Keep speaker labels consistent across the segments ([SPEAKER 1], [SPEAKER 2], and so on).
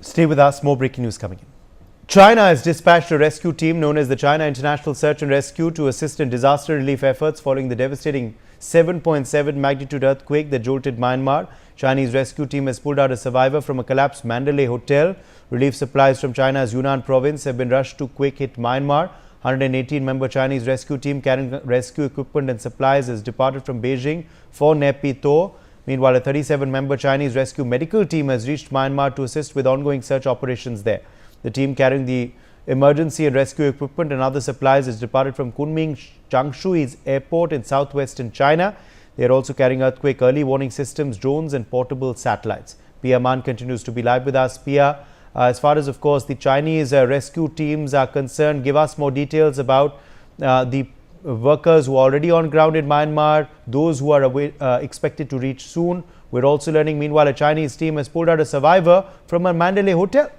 [SPEAKER 1] Stay with us, more breaking news coming in. China has dispatched a rescue team known as the China International Search and Rescue to assist in disaster relief efforts following the devastating 7.7 magnitude earthquake that jolted Myanmar. Chinese rescue team has pulled out a survivor from a collapsed Mandalay hotel. Relief supplies from China's Yunnan province have been rushed to quake-hit Myanmar. 118-member Chinese rescue team carrying rescue equipment and supplies has departed from Beijing for Naypyidaw. Meanwhile, a 37-member Chinese rescue medical team has reached Myanmar to assist with ongoing search operations there. The team carrying the emergency and rescue equipment and other supplies has departed from Kunming Changshui's airport in southwestern China. They are also carrying earthquake early warning systems, drones and portable satellites. Pia Man continues to be live with us. Pia, as far as, of course, the Chinese rescue teams are concerned, give us more details about the workers who are already on ground in Myanmar, those who are expected to reach soon. We're also learning, meanwhile, a Chinese team has pulled out a survivor from a Mandalay hotel.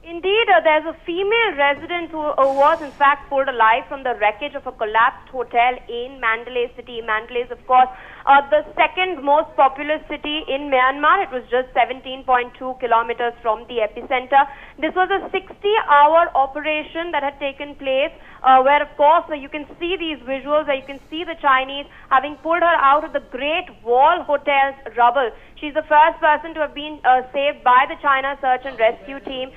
[SPEAKER 2] Indeed, there's a female resident who was in fact pulled alive from the wreckage of a collapsed hotel in Mandalay city. Mandalay is, of course, the second most populous city in Myanmar. It was just 17.2 kilometers from the epicenter. This was a 60-hour operation that had taken place where, of course, you can see these visuals where you can see the Chinese having pulled her out of the Great Wall Hotel's rubble. She's the first person to have been saved by the China Search and Rescue team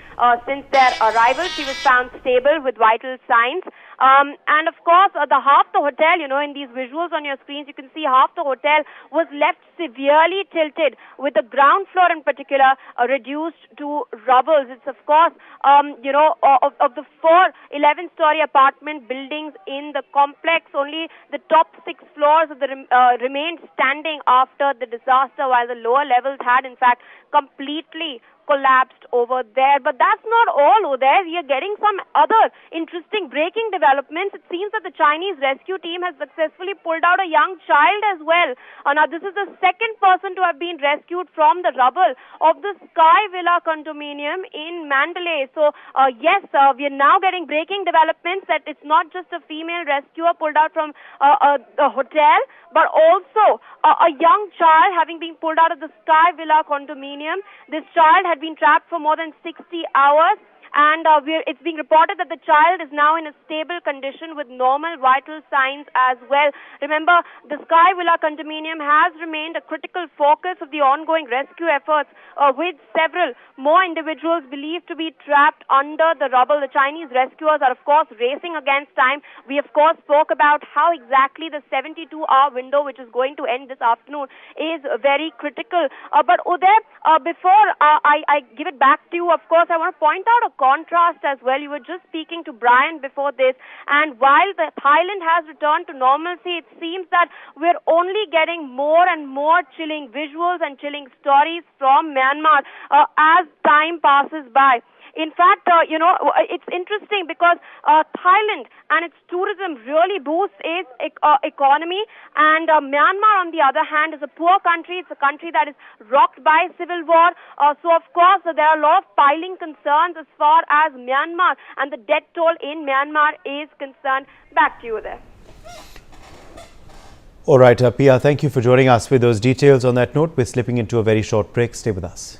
[SPEAKER 2] since their arrival. She was found stable with vital signs. And of course, half the hotel, in these visuals on your screens, you can see half the hotel was left severely tilted, with the ground floor in particular reduced to rubble. It's, of course, of the 4 11-story apartment buildings in the complex, only the top 6 floors of the remained standing after the disaster, while the lower levels had, in fact, completely collapsed over there. But that's not all over there. We are getting some other interesting breaking developments. It seems that the Chinese rescue team has successfully pulled out a young child as well. Now, this is the second person to have been rescued from the rubble of the Sky Villa condominium in Mandalay. So, yes, we are now getting breaking developments that it's not just a female rescuer pulled out from a hotel, but also a young child having been pulled out of the Sky Villa condominium. This child had been trapped for more than 60 hours. And it's being reported that the child is now in a stable condition with normal vital signs as well. Remember, the Sky Villa condominium has remained a critical focus of the ongoing rescue efforts, with several more individuals believed to be trapped under the rubble. The Chinese rescuers are, of course, racing against time. We, of course, spoke about how exactly the 72-hour window, which is going to end this afternoon, is very critical. But Uday, before I give it back to you, of course, I want to point out a contrast as well. You were just speaking to Brian before this, and while Thailand has returned to normalcy, it seems that we're only getting more and more chilling visuals and chilling stories from Myanmar as time passes by. In fact, it's interesting because Thailand and its tourism really boosts its economy, and Myanmar, on the other hand, is a poor country. It's a country that is rocked by civil war. So, of course, there are a lot of piling concerns as far as Myanmar and the death toll in Myanmar is concerned. Back to you there.
[SPEAKER 1] All right, Pia, thank you for joining us with those details. On that note, we're slipping into a very short break. Stay with us.